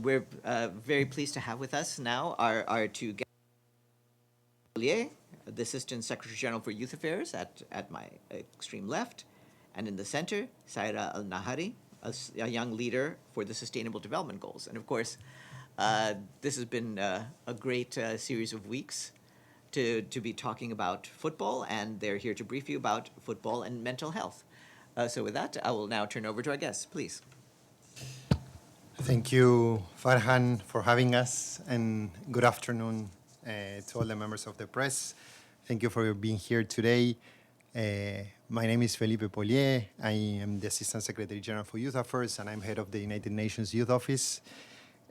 we're very pleased to have with us now our two guests, Paullier, the Assistant Secretary General for Youth Affairs at my extreme left, and in the center, Sahira Al Nahari, a young leader for the Sustainable Development Goals. And of course, this has been a great series of weeks to be talking about football, and they're here to brief you about football and mental health. So with that, I will now turn over to our guests, please. Thank you, Farhan, for having us, and good afternoon to all the members of the press. Thank you for being here today. My name is Felipe Paullier. I am the Assistant Secretary General for Youth Affairs, and I'm head of the United Nations Youth Office.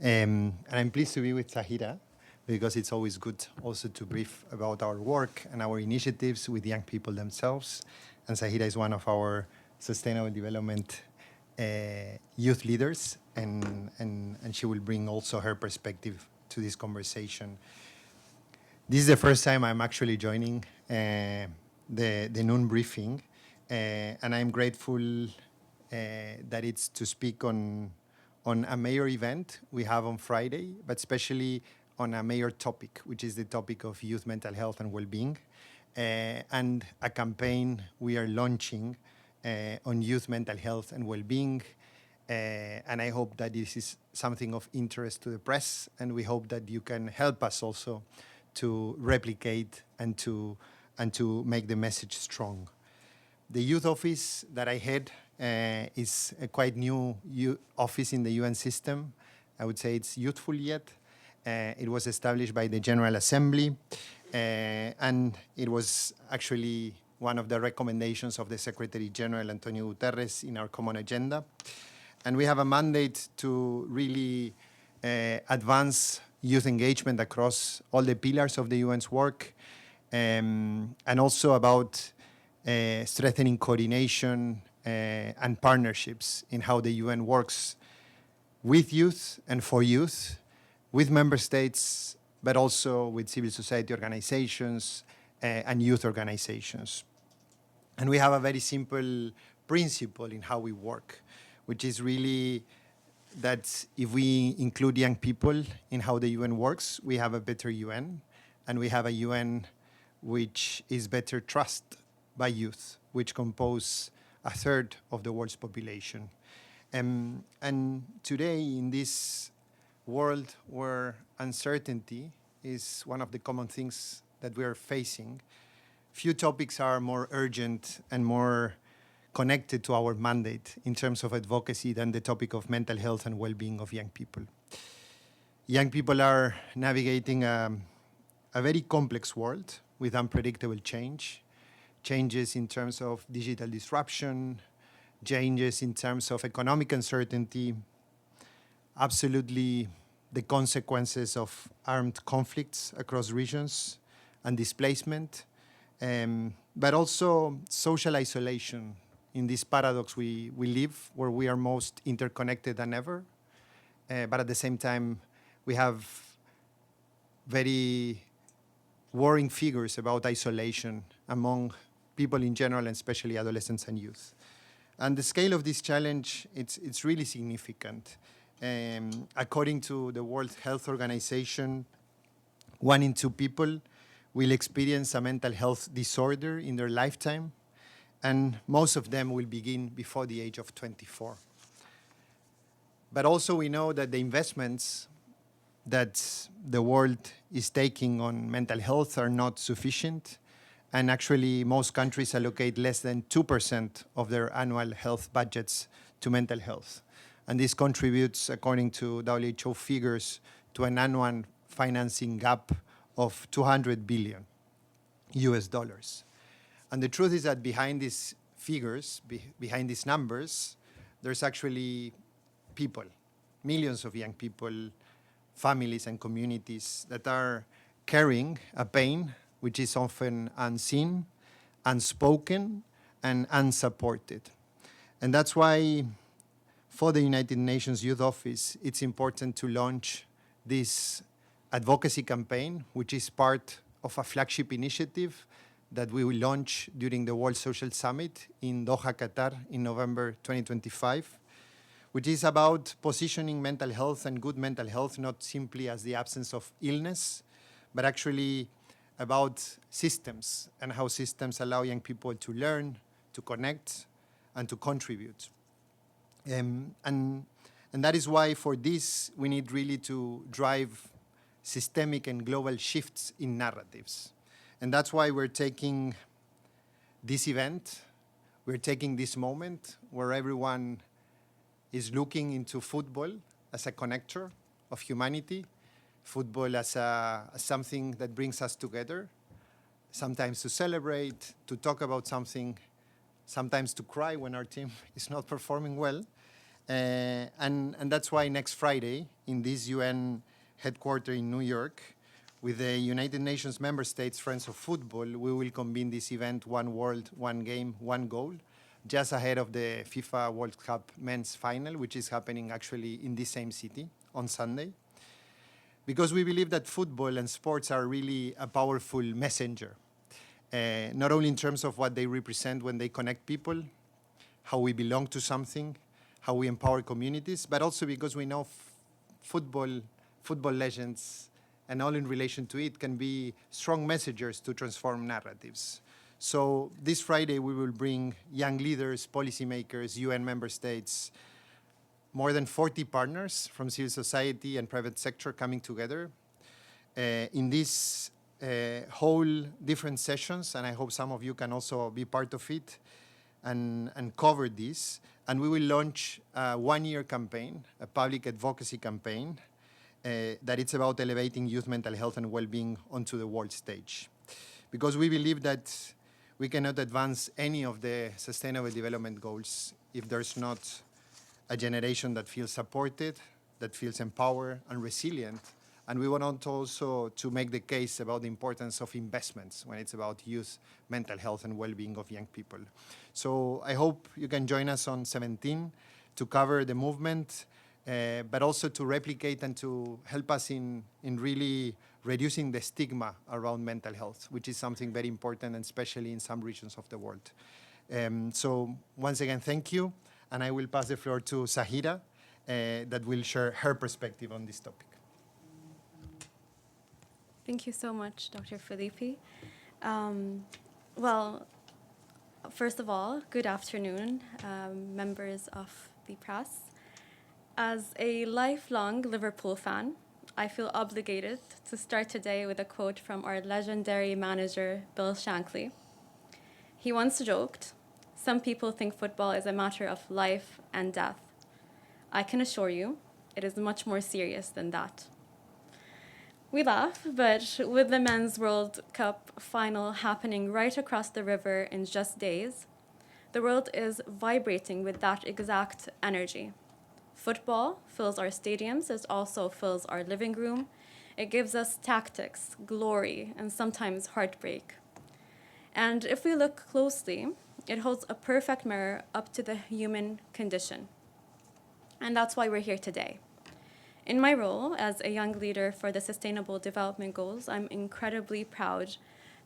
And I'm pleased to be with Sahira, because it's always good also to brief about our work and our initiatives with young people themselves. And Sahira is one of our sustainable development youth leaders, and she will bring also her perspective to this conversation. This is the first time I'm actually joining the noon briefing, and I'm grateful that it's to speak on a major event we have on Friday, but especially on a major topic, which is the topic of youth mental health and well-being, and a campaign we are launching on youth mental health and well-being. And I hope that this is something of interest to the press, and we hope that you can help us also to replicate and to make the message strong. The youth office that I head is a quite new office in the UN system. I would say it's youthful yet. It was established by the General Assembly, and it was actually one of the recommendations of the Secretary General, Antonio Guterres, in our common agenda. And we have a mandate to really advance youth engagement across all the pillars of the UN's work, and also about strengthening coordination and partnerships in how the UN works with youth and for youth, with member states, but also with civil society organizations and youth organizations. And we have a very simple principle in how we work, which is really that if we include young people in how the UN works, we have a better UN, and we have a UN which is better trusted by youth, which compose a third of the world's population. And today, in this world where uncertainty is one of the common things that we are facing, few topics are more urgent and more connected to our mandate in terms of advocacy than the topic of mental health and well-being of young people. Young people are navigating a very complex world with unpredictable changes in terms of digital disruption, changes in terms of economic uncertainty, absolutely the consequences of armed conflicts across regions and displacement, but also social isolation in this paradox we live, where we are most interconnected than ever, but at the same time we have very worrying figures about isolation among people in general, and especially adolescents and youth. And the scale of this challenge, it's really significant. According to the World Health Organization, 1 in 2 people will experience a mental health disorder in their lifetime, and most of them will begin before the age of 24. But also we know that the investments that the world is taking on mental health are not sufficient, and actually most countries allocate less than 2% of their annual health budgets to mental health. And this contributes, according to WHO figures, to an annual financing gap of $200 billion US dollars. And the truth is that behind these figures, behind these numbers, there's actually people, millions of young people, families and communities that are carrying a pain which is often unseen, unspoken, and unsupported. And that's why for the United Nations Youth Office, it's important to launch this advocacy campaign, which is part of a flagship initiative that we will launch during the World Social Summit in Doha, Qatar in November 2025, which is about positioning mental health and good mental health not simply as the absence of illness, but actually about systems and how systems allow young people to learn, to connect, and to contribute. And that is why for this, we need really to drive systemic and global shifts in narratives. And that's why we're taking this event, we're taking this moment where everyone is looking into football as a connector of humanity, football as something that brings us together, sometimes to celebrate, to talk about something, sometimes to cry when our team is not performing well. And that's why next Friday, in this UN headquarters in New York, with the United Nations member states, Friends of Football, we will convene this event, One World, One Game, One Goal, just ahead of the FIFA World Cup men's final, which is happening actually in this same city on Sunday. Because we believe that football and sports are really a powerful messenger, not only in terms of what they represent when they connect people, how we belong to something, how we empower communities, but also because we know football legends and all in relation to it can be strong messengers to transform narratives. So this Friday, we will bring young leaders, policymakers, UN member states, more than 40 partners from civil society and private sector coming together in these whole different sessions, and I hope some of you can also be part of it and cover this. And we will launch a one-year campaign, a public advocacy campaign, that it's about elevating youth mental health and well-being onto the world stage. Because we believe that we cannot advance any of the Sustainable Development Goals if there's not a generation that feels supported, that feels empowered and resilient. And we want also to make the case about the importance of investments when it's about youth mental health and well-being of young people. So I hope you can join us on 17 to cover the movement, but also to replicate and to help us in really reducing the stigma around mental health, which is something very important, and especially in some regions of the world. So once again, thank you. And I will pass the floor to Sahira, that will share her perspective on this topic. Thank you so much, Dr. Felipe. Well, first of all, good afternoon, members of the press. As a lifelong Liverpool fan, I feel obligated to start today with a quote from our legendary manager, Bill Shankly. He once joked, "Some people think football is a matter of life and death. I can assure you, it is much more serious than that." We laugh, but with the Men's World Cup final happening right across the river in just days, the world is vibrating with that exact energy. Football fills our stadiums, it also fills our living room. It gives us tactics, glory, and sometimes heartbreak. And if we look closely, it holds a perfect mirror up to the human condition. And that's why we're here today. In my role as a young leader for the Sustainable Development Goals, I'm incredibly proud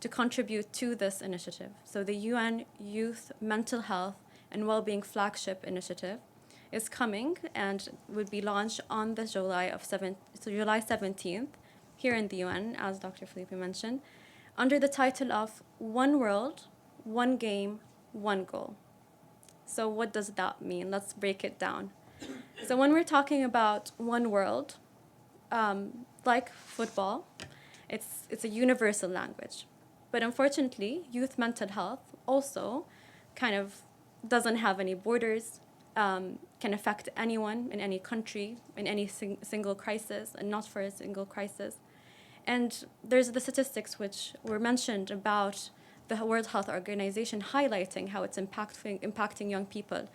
to contribute to this initiative. So the UN Youth Mental Health and Wellbeing Flagship Initiative is coming and would be launched on the July 17th here in the UN, as Dr. Felipe mentioned, under the title of One World, One Game, One Goal. So what does that mean? Let's break it down. So when we're talking about one world, like football, it's a universal language. But unfortunately, youth mental health also kind of doesn't have any borders, can affect anyone in any country, in any single crisis, and not for a single crisis. And there's the statistics which were mentioned about the World Health Organization highlighting how it's impacting young people.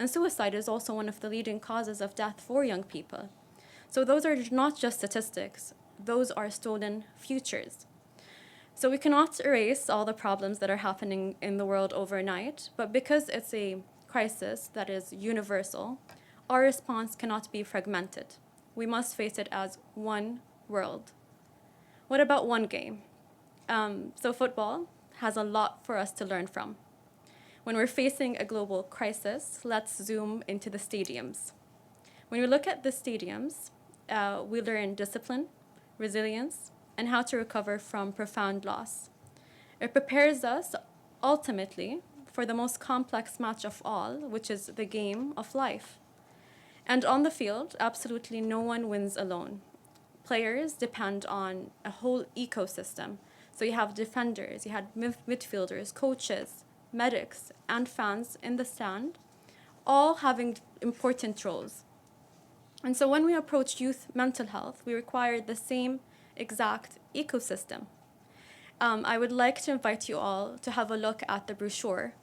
And suicide is also one of the leading causes of death for young people. So those are not just statistics, those are stolen futures. So we cannot erase all the problems that are happening in the world overnight, but because it's a crisis that is universal, our response cannot be fragmented. We must face it as one world. What about one game? So football has a lot for us to learn from. When we're facing a global crisis, let's zoom into the stadiums. When we look at the stadiums, we learn discipline, resilience, and how to recover from profound loss. It prepares us ultimately for the most complex match of all, which is the game of life. And on the field, absolutely no one wins alone. Players depend on a whole ecosystem. So you have defenders, you have midfielders, coaches, medics, and fans in the stand, all having important roles. And so when we approach youth mental health, we require the same exact ecosystem. I would like to invite you all to have a look at the brochure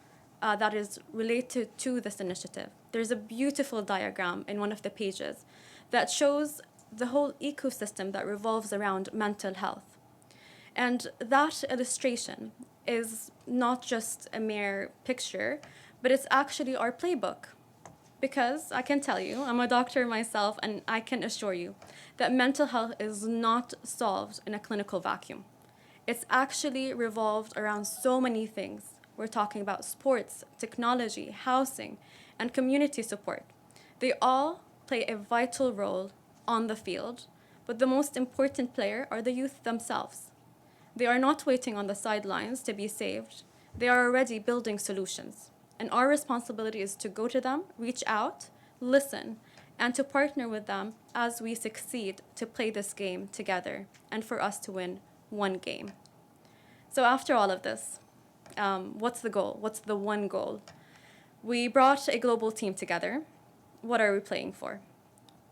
that is related to this initiative. There's a beautiful diagram in one of the pages that shows the whole ecosystem that revolves around mental health. And that illustration is not just a mere picture, but it's actually our playbook. Because I can tell you, I'm a doctor myself, and I can assure you that mental health is not solved in a clinical vacuum. It's actually revolved around so many things. We're talking about sports, technology, housing, and community support. They all play a vital role on the field, but the most important player are the youth themselves. They are not waiting on the sidelines to be saved. They are already building solutions. And our responsibility is to go to them, reach out, listen, and to partner with them as we succeed to play this game together and for us to win one game. So after all of this, what's the goal? What's the one goal? We brought a global team together. What are we playing for?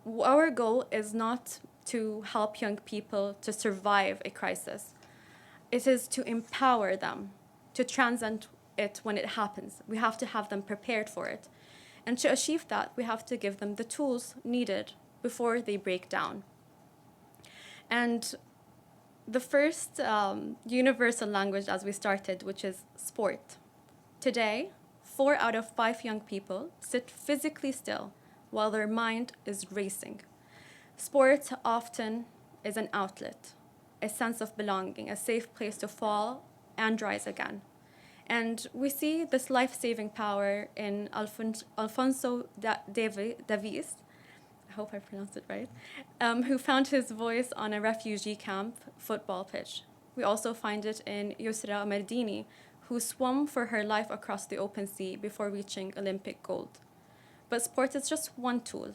Our goal is not to help young people to survive a crisis. It is to empower them to transcend it when it happens. We have to have them prepared for it. And to achieve that, we have to give them the tools needed before they break down. And the first universal language, as we started, which is sport. Today, 4 out of 5 young people sit physically still while their mind is racing. Sport often is an outlet, a sense of belonging, a safe place to fall and rise again. And we see this life-saving power in Alfonso Davies, I hope I pronounced it right, who found his voice on a refugee camp football pitch. We also find it in Yusra Mardini, who swam for her life across the open sea before reaching Olympic gold. But sport is just one tool.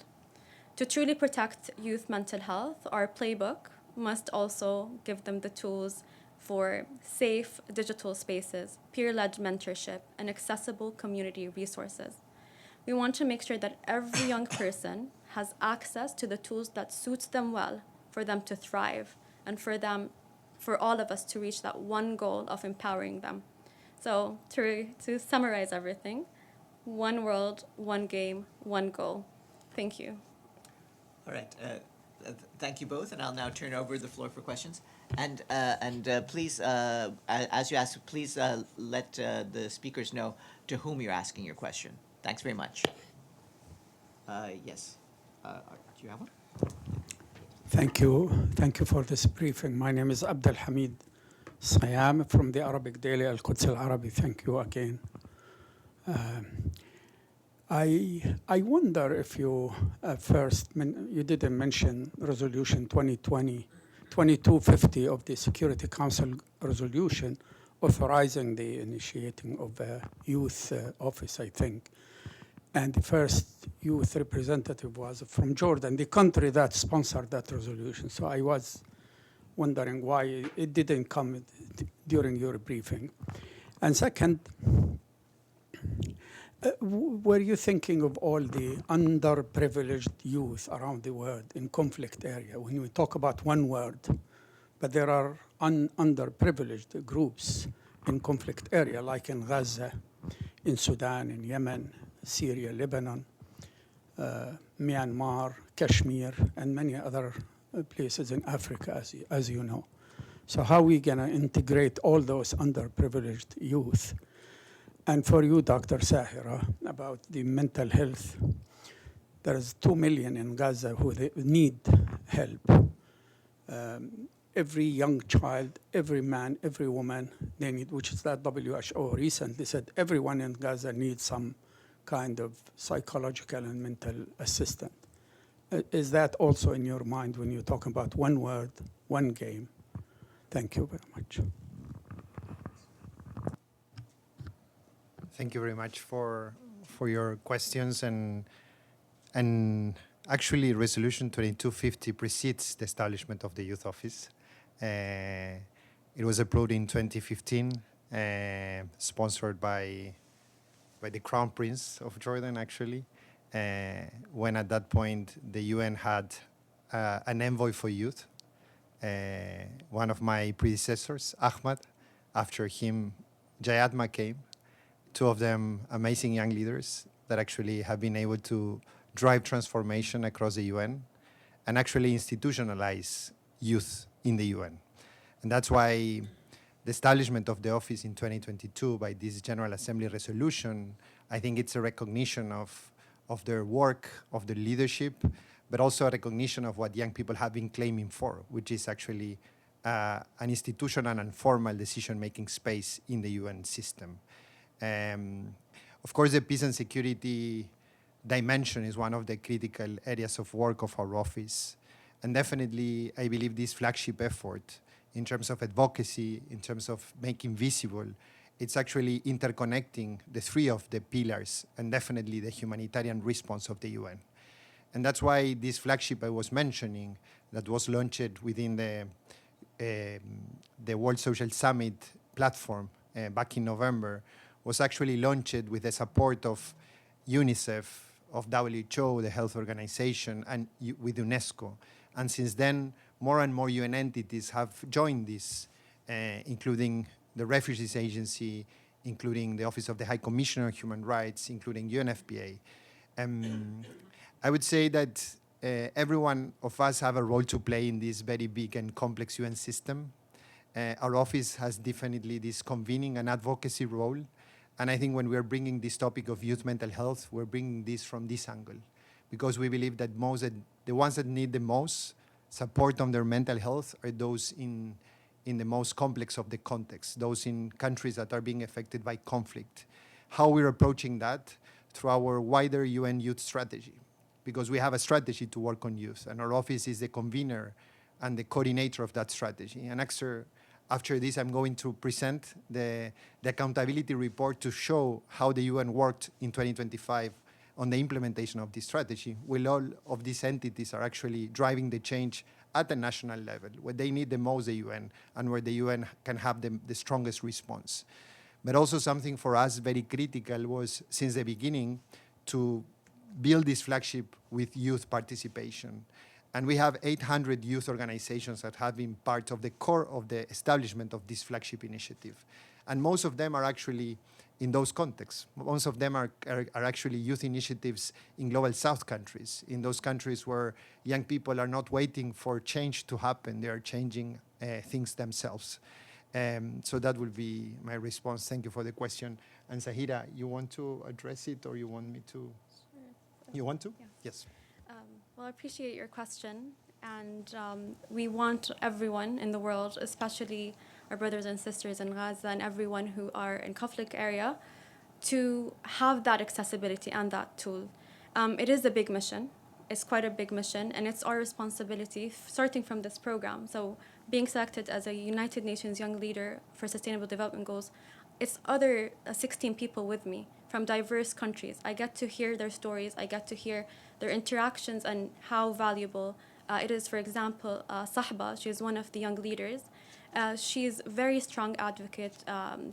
To truly protect youth mental health, our playbook must also give them the tools for safe digital spaces, peer-led mentorship, and accessible community resources. We want to make sure that every young person has access to the tools that suits them well for them to thrive and for all of us to reach that one goal of empowering them. So to summarize everything, one world, one game, one goal. Thank you. All right. Thank you both, and I'll now turn over the floor for questions. And please, as you ask, please let the speakers know to whom you're asking your question. Thanks very much. Yes. Do you have one? Thank you. Thank you for this briefing. My name is Abdel Hamid Sayam from the Arabic daily Al-Quds Al-Arabi. Thank you again. I wonder if you you didn't mention Resolution 2250 of the Security Council resolution authorizing the initiating of a youth office, I think. And the first youth representative was from Jordan, the country that sponsored that resolution. So I was wondering why it didn't come during your briefing. And second, were you thinking of all the underprivileged youth around the world in conflict area? When we talk about one word, but there are underprivileged groups in conflict area, like in Gaza, in Sudan, in Yemen, Syria, Lebanon, Myanmar, Kashmir, and many other places in Africa, as you know. So how are we going to integrate all those underprivileged youth? And for you, Dr. Sahira, about the mental health, there is 2 million in Gaza who need help. Every young child, every man, every woman, they need, which is that WHO recently said everyone in Gaza needs some kind of psychological and mental assistance. Is that also in your mind when you talk about one word, one game? Thank you very much. Thank you very much for your questions, and actually Resolution 2250 precedes the establishment of the Youth Office. It was approved in 2015, sponsored by the Crown Prince of Jordan, actually, when at that point the UN had an envoy for youth. One of my predecessors, Ahmad, after him, Jayatma came. Two of them amazing young leaders that actually have been able to drive transformation across the UN and actually institutionalize youth in the UN. And that's why the establishment of the office in 2022 by this General Assembly resolution, I think it's a recognition of their work, of their leadership, but also a recognition of what young people have been claiming for, which is actually an institutional and formal decision-making space in the UN system. Of course, the peace and security dimension is one of the critical areas of work of our office. And definitely, I believe this flagship effort in terms of advocacy, in terms of making visible, it's actually interconnecting the three of the pillars and definitely the humanitarian response of the UN. And that's why this flagship I was mentioning that was launched within the World Social Summit platform back in November was actually launched with the support of UNICEF, of WHO, the health organization, and with UNESCO. And since then, more and more UN entities have joined this, including the Refugees Agency, including the Office of the High Commissioner of Human Rights, including UNFPA. I would say that every one of us have a role to play in this very big and complex UN system. Our office has definitely this convening and advocacy role. And I think when we're bringing this topic of youth mental health, we're bringing this from this angle, because we believe that the ones that need the most support on their mental health are those in the most complex of the context, those in countries that are being affected by conflict. How we're approaching that through our wider UN youth strategy, because we have a strategy to work on youth, and our office is the convener and the coordinator of that strategy. And after this, I'm going to present the accountability report to show how the UN worked in 2025 on the implementation of this strategy, where all of these entities are actually driving the change at the national level, where they need the most the UN, and where the UN can have the strongest response. But also something for us very critical was, since the beginning, to build this flagship with youth participation. And we have 800 youth organizations that have been part of the core of the establishment of this flagship initiative. And most of them are actually in those contexts. Most of them are actually youth initiatives in Global South countries, in those countries where young people are not waiting for change to happen, they are changing things themselves. So that will be my response. Thank you for the question. And Sahira, you want to address it, or you want me to? Sure. You want to? Yeah. Yes. Well, I appreciate your question. And we want everyone in the world, especially our brothers and sisters in Gaza and everyone who are in conflict area, to have that accessibility and that tool. It is a big mission. It's quite a big mission, and it's our responsibility, starting from this program. So being selected as a United Nations Young Leader for Sustainable Development Goals, it's other 16 people with me from diverse countries. I get to hear their stories. I get to hear their interactions and how valuable it is. For example, Sahba, she's one of the young leaders. She's a very strong advocate.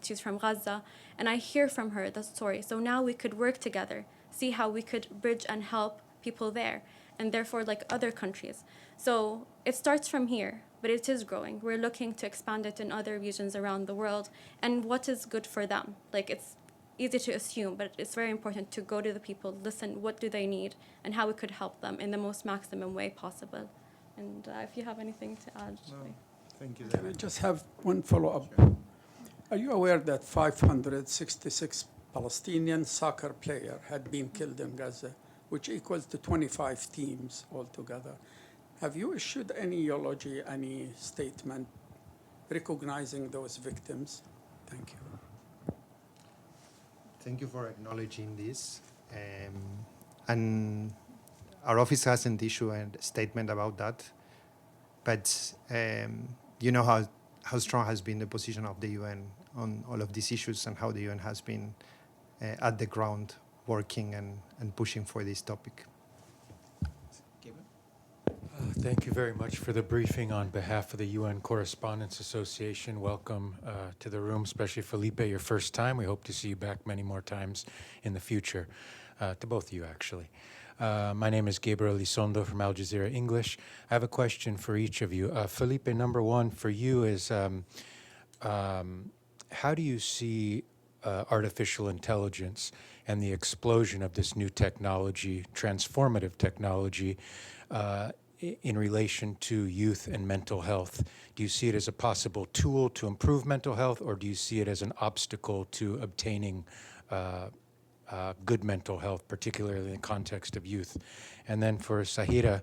She's from Gaza, and I hear from her the story. So now we could work together, see how we could bridge and help people there, and therefore like other countries. So it starts from here, but it is growing. We're looking to expand it in other regions around the world, and what is good for them. Like, it's easy to assume, but it's very important to go to the people, listen, what do they need, and how we could help them in the most maximum way possible. And if you have anything to add. No. Thank you. Can I just have one follow-up? Sure. Are you aware that 566 Palestinian soccer players had been killed in Gaza, which equals to 25 teams altogether? Have you issued any eulogy, any statement recognizing those victims? Thank you. Thank you for acknowledging this. And our office hasn't issued a statement about that, but you know how strong has been the position of the UN on all of these issues and how the UN has been at the ground working and pushing for this topic. Thank you very much for the briefing on behalf of the UN Correspondents Association. Welcome to the room, especially Felipe, your first time. We hope to see you back many more times in the future, to both of you, actually. My name is Gabriel Elizondo from Al Jazeera English. I have a question for each of you. Felipe, number one for you is, how do you see artificial intelligence and the explosion of this new technology, transformative technology, in relation to youth and mental health? Do you see it as a possible tool to improve mental health, or do you see it as an obstacle to obtaining good mental health, particularly in the context of youth? And then for Sahira,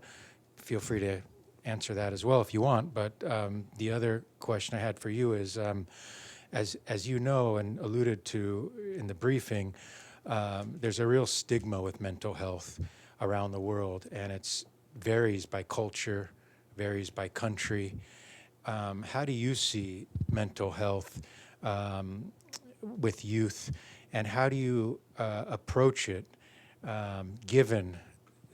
feel free to answer that as well if you want, but the other question I had for you is, as you know and alluded to in the briefing, there's a real stigma with mental health around the world, and it's varies by culture, varies by country. How do you see mental health with youth, and how do you approach it given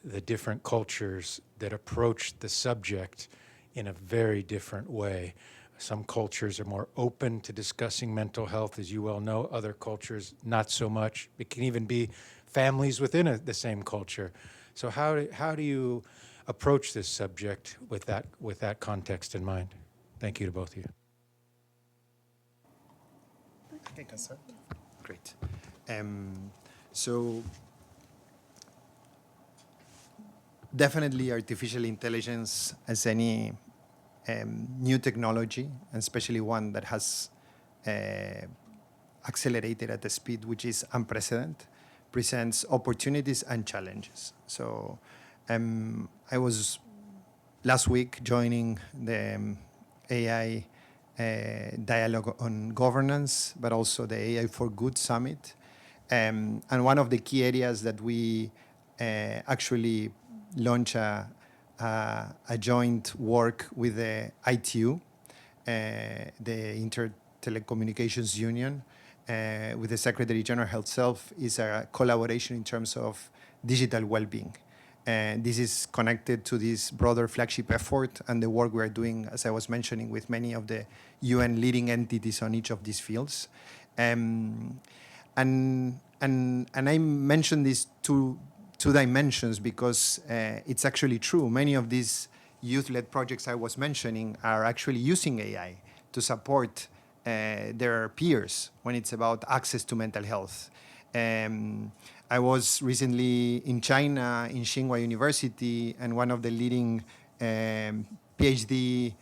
the different cultures that approach the subject in a very different way? Some cultures are more open to discussing mental health, as you well know. Other cultures, not so much. It can even be families within the same culture. So how do you approach this subject with that context in mind? Thank you to both of you. Okay, can start? Great. So definitely artificial intelligence, as any new technology, and especially one that has accelerated at a speed which is unprecedented, presents opportunities and challenges. So I was last week joining the AI dialogue on governance, but also the AI for Good Summit. And one of the key areas that we actually launch a joint work with the ITU, the Inter-Telecommunications Union, with the Secretary General herself, is a collaboration in terms of digital well-being. And this is connected to this broader flagship effort and the work we are doing, as I was mentioning, with many of the UN leading entities on each of these fields. And I mentioned these two dimensions because it's actually true. Many of these youth-led projects I was mentioning are actually using AI to support their peers when it's about access to mental health. I was recently in China, in Tsinghua University, and one of the leading PhD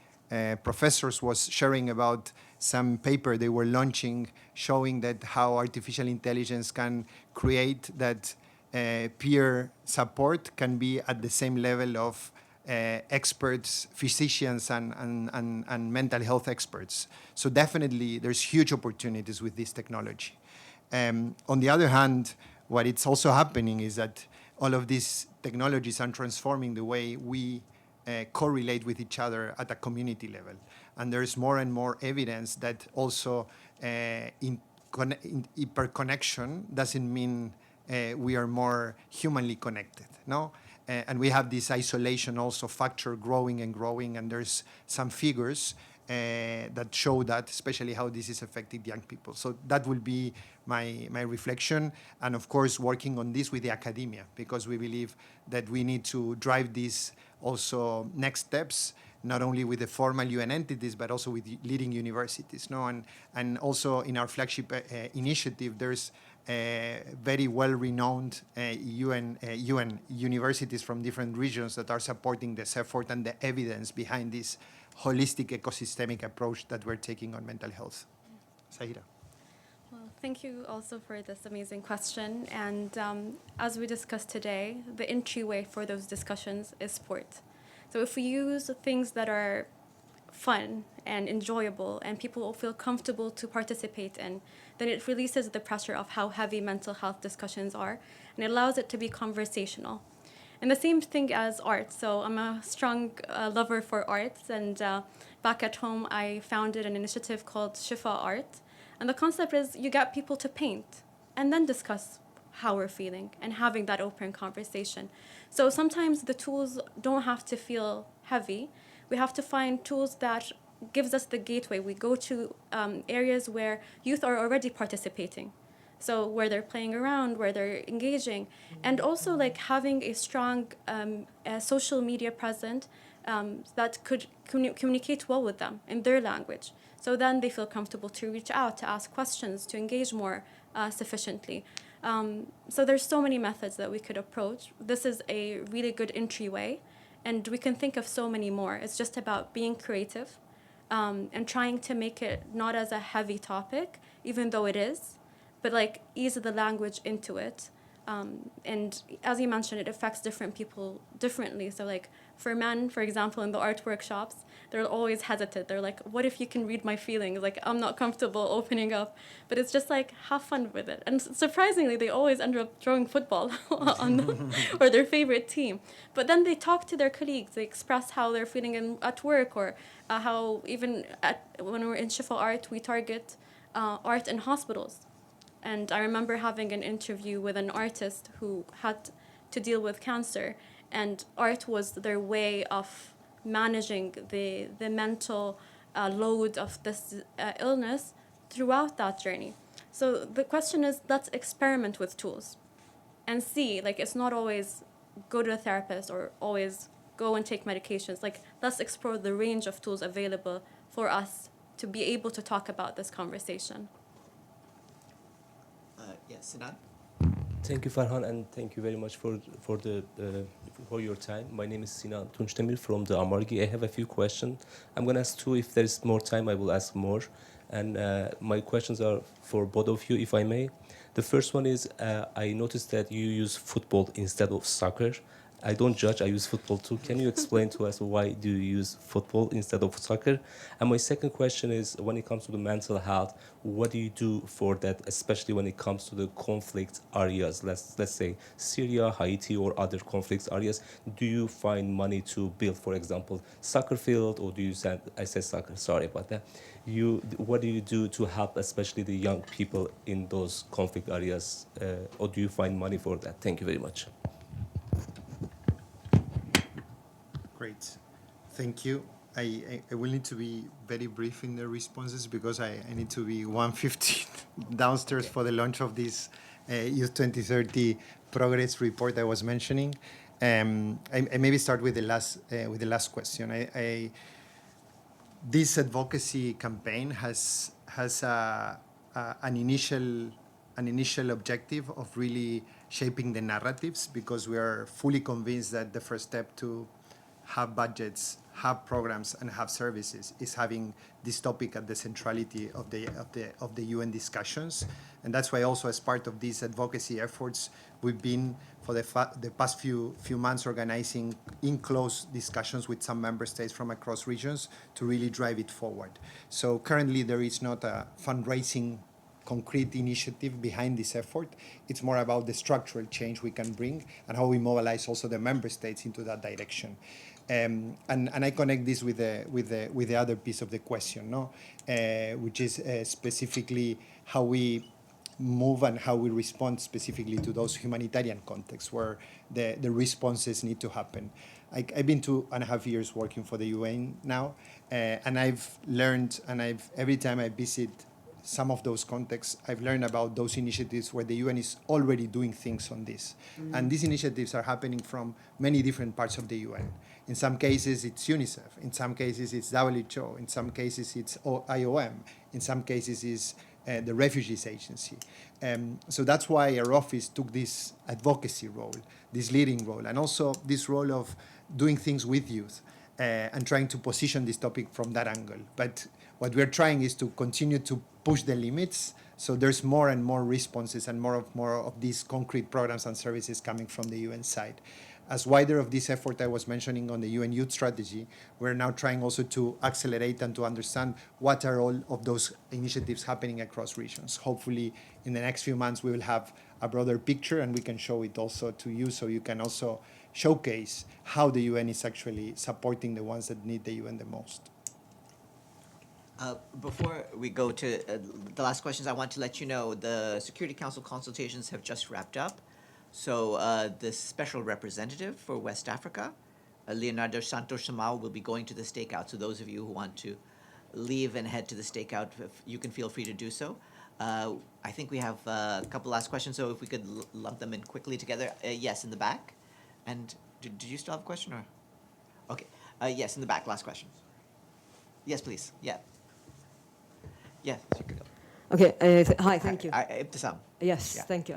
professors was sharing about some paper they were launching showing that how artificial intelligence can create that peer support can be at the same level of experts, physicians, and mental health experts. So definitely there's huge opportunities with this technology. On the other hand, what it's also happening is that all of these technologies are transforming the way we correlate with each other at a community level. And there's more and more evidence that also hyperconnection doesn't mean we are more humanly connected, no? And we have this isolation also factor growing and growing, and there's some figures that show that, especially how this is affecting young people. So that will be my reflection, and of course working on this with the academia, because we believe that we need to drive these also next steps, not only with the formal UN entities, but also with leading universities. No? And also in our flagship initiative, there's very well-renowned UN universities from different regions that are supporting this effort and the evidence behind this holistic ecosystemic approach that we're taking on mental health. Sahira. Well, thank you also for this amazing question. And as we discussed today, the entryway for those discussions is sport. So if we use things that are fun and enjoyable and people will feel comfortable to participate in, then it releases the pressure of how heavy mental health discussions are, and it allows it to be conversational. And the same thing as art. So I'm a strong lover for arts, and back at home, I founded an initiative called FIFA Art. And the concept is you get people to paint and then discuss how we're feeling and having that open conversation. So sometimes the tools don't have to feel heavy. We have to find tools that gives us the gateway. We go to areas where youth are already participating. So where they're playing around, where they're engaging, and also like having a strong social media present that could communicate well with them in their language. So then they feel comfortable to reach out, to ask questions, to engage more sufficiently. So there's so many methods that we could approach. This is a really good entryway, and we can think of so many more. It's just about being creative and trying to make it not as a heavy topic, even though it is, but like ease the language into it. And as you mentioned, it affects different people differently. So like for men, for example, in the art workshops, they're always hesitant. They're like, what if you can read my feelings? Like, I'm not comfortable opening up. But it's just like, have fun with it. And surprisingly, they always end up throwing football on them or their favorite team. But then they talk to their colleagues. They express how they're feeling at work, or how even when we're in Shifa Art, we target art in hospitals. And I remember having an interview with an artist who had to deal with cancer, and art was their way of managing the mental load of this illness throughout that journey. So the question is, let's experiment with tools and see, like, it's not always go to a therapist or always go and take medications. Like, let's explore the range of tools available for us to be able to talk about this conversation. Yes, Sinan? Thank you, Farhan, and thank you very much for your time. My name is Sinan Tunçdemir from the Amargi. I have a few questions. I'm going to ask two. If there is more time, I will ask more. And my questions are for both of you, if I may. The first one is, I noticed that you use football instead of soccer. I don't judge, I use football too. Can you explain to us why do you use football instead of soccer? And my second question is, when it comes to the mental health, what do you do for that, especially when it comes to the conflict areas, let's say Syria, Haiti, or other conflict areas? Do you find money to build, for example, soccer field, or do you send, I said soccer, sorry about that. What do you do to help, especially the young people in those conflict areas, or do you find money for that? Thank you very much. Great. Thank you. I will need to be very brief in the responses because I need to be 1:15 downstairs for the launch of this Youth 2030 progress report I was mentioning. I maybe start with the last question. This advocacy campaign has an initial objective of really shaping the narratives, because we are fully convinced that the first step to have budgets, have programs, and have services is having this topic at the centrality of the UN discussions. And that's why also, as part of these advocacy efforts, we've been for the past few months organizing in close discussions with some member states from across regions to really drive it forward. So currently there is not a fundraising concrete initiative behind this effort. It's more about the structural change we can bring and how we mobilize also the member states into that direction. And I connect this with the other piece of the question, no? Which is specifically how we move and how we respond specifically to those humanitarian contexts where the responses need to happen. I've been 2.5 years working for the UN now, and I've learned, and every time I visit some of those contexts, I've learned about those initiatives where the UN is already doing things on this. Mm-hmm. And these initiatives are happening from many different parts of the UN. In some cases, it's UNICEF. In some cases, it's WHO. In some cases, it's IOM. In some cases, it's the Refugees Agency. So that's why our office took this advocacy role, this leading role, and also this role of doing things with youth and trying to position this topic from that angle. But what we're trying is to continue to push the limits, so there's more and more responses and more of these concrete programs and services coming from the UN side. As wider of this effort I was mentioning on the UN Youth Strategy, we're now trying also to accelerate and to understand what are all of those initiatives happening across regions. Hopefully, in the next few months, we will have a broader picture and we can show it also to you, so you can also showcase how the UN is actually supporting the ones that need the UN the most. Before we go to the last questions, I want to let you know the Security Council consultations have just wrapped up. So the special representative for West Africa, Leonardo Santos Samao, will be going to the stakeout. So those of you who want to leave and head to the stakeout, you can feel free to do so. I think we have a couple last questions, so if we could lump them in quickly together. Yes, in the back. And did you still have a question? Or? Okay. Yes, in the back, last question. Yes, please. Yeah. Yes, you could go. Okay, hi, thank you. Ibtisam. Yes, Yeah. thank you.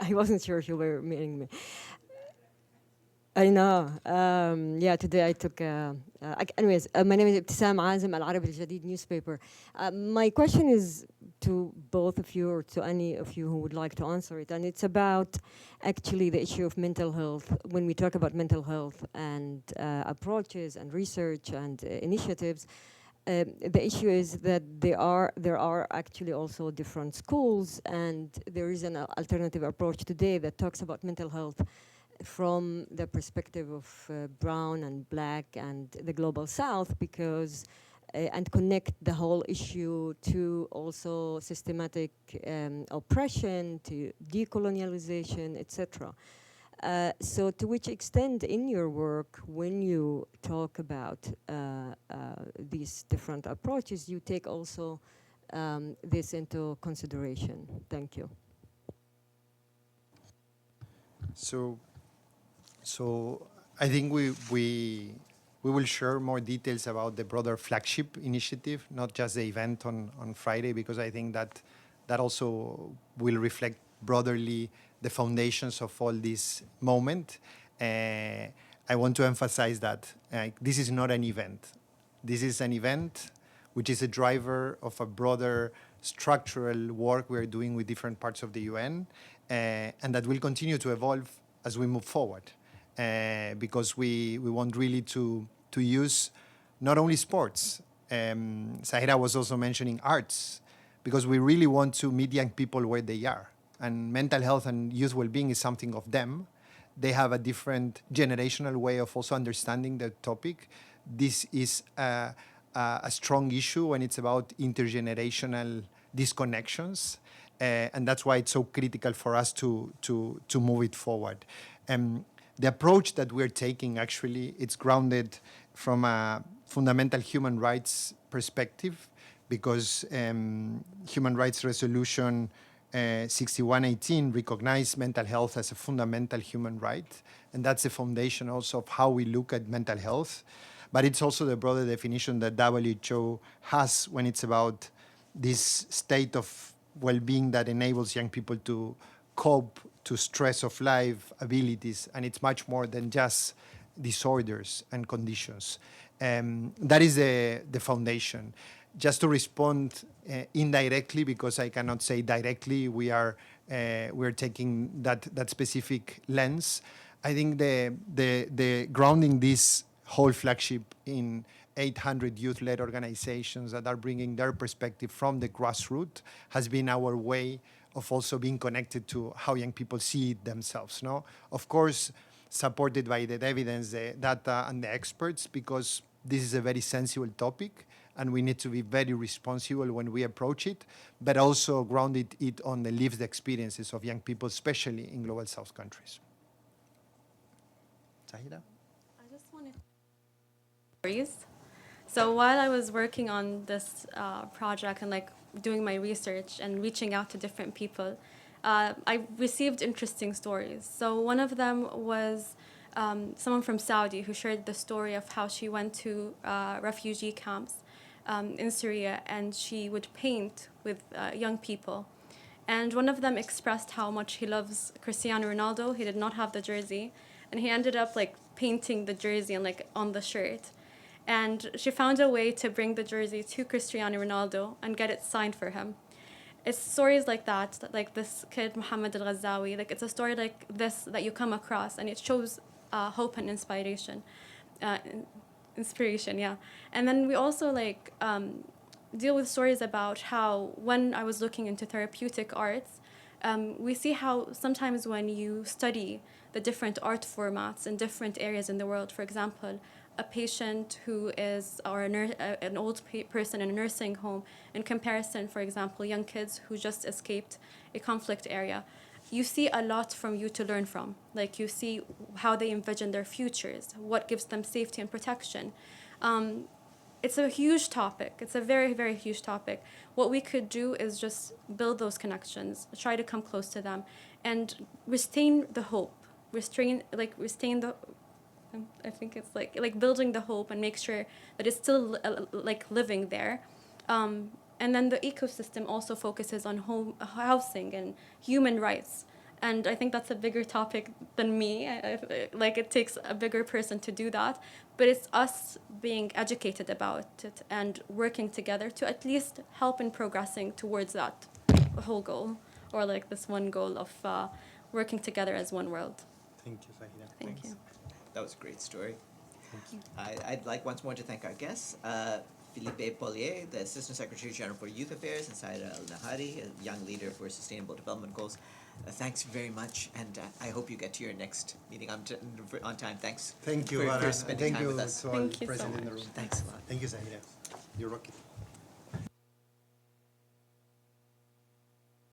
I wasn't sure if you were meeting me. I know. Yeah, today I took. Anyways, my name is Ibtisam Azim, Al Arabi Al Jadid newspaper. My question is to both of you or to any of you who would like to answer it, and it's about actually the issue of mental health. When we talk about mental health and approaches and research and initiatives, the issue is that there are actually also different schools, and there is an alternative approach today that talks about mental health from the perspective of brown and black and the global south, because and connect the whole issue to also systematic oppression, to decolonialization, etc. So to which extent in your work, when you talk about these different approaches, you take also this into consideration? Thank you. So I think we will share more details about the broader flagship initiative, not just the event on Friday, because I think that also will reflect broaderly the foundations of all this moment. I want to emphasize that this is not an event. This is an event which is a driver of a broader structural work we're doing with different parts of the UN, and that will continue to evolve as we move forward. Because we want really to use not only sports. Sahira was also mentioning arts, because we really want to meet young people where they are. And mental health and youth well-being is something of them. They have a different generational way of also understanding the topic. This is a strong issue when it's about intergenerational disconnections. And that's why it's so critical for us to move it forward. The approach that we're taking, actually, it's grounded from a fundamental human rights perspective, because Human Rights Resolution 6118 recognized mental health as a fundamental human right. And that's the foundation also of how we look at mental health. But it's also the broader definition that WHO has when it's about this state of well-being that enables young people to cope to stress of life abilities, and it's much more than just disorders and conditions. That is the foundation. Just to respond indirectly, because I cannot say directly, we're taking that specific lens. I think the grounding this whole flagship in 800 youth-led organizations that are bringing their perspective from the grassroots has been our way of also being connected to how young people see it themselves. No? Of course, supported by the evidence, the data, and the experts, because this is a very sensible topic, and we need to be very responsible when we approach it, but also grounded it on the lived experiences of young people, especially in Global South countries. Sahira? I just wanted stories. So while I was working on this project and doing my research and reaching out to different people, I received interesting stories. So one of them was someone from Saudi who shared the story of how she went to refugee camps in Syria, and she would paint with young people. And one of them expressed how much he loves Cristiano Ronaldo. He did not have the jersey, and he ended up painting the jersey and on the shirt. And she found a way to bring the jersey to Cristiano Ronaldo and get it signed for him. It's stories like that, like this kid, Mohammed Al-Ghazawi. It's a story like this that you come across, and it shows hope and inspiration. Inspiration, yeah. And then we also deal with stories about how, when I was looking into therapeutic arts, we see how sometimes when you study the different art formats in different areas in the world. For example, a patient who is, or an old person in a nursing home, in comparison, for example, young kids who just escaped a conflict area. You see a lot from you to learn from. Like, you see how they envision their futures, what gives them safety and protection. It's a huge topic. It's a very, very huge topic. What we could do is just build those connections, try to come close to them, and retain the hope. Restrain the. I think it's like building the hope and make sure that it's still like living there. And then the ecosystem also focuses on home, housing and human rights. And I think that's a bigger topic than me. Like, it takes a bigger person to do that. But it's us being educated about it and working together to at least help in progressing towards that whole goal, or like this one goal of working together as one world. Thank you, Sahira. Thank you. That was a great story. I'd like once more to thank our guests, Felipe Paullier, the Assistant Secretary General for Youth Affairs, and Sahira Al Nahari, a young leader for Sustainable Development Goals. Thanks very much, and I hope you get to your next meeting on time. Thanks. Thank you, for Farhan. spending Thank time you with us. to all Thank you so present in the much. room. Thanks a lot. Thank you, Sahira. You're rocking.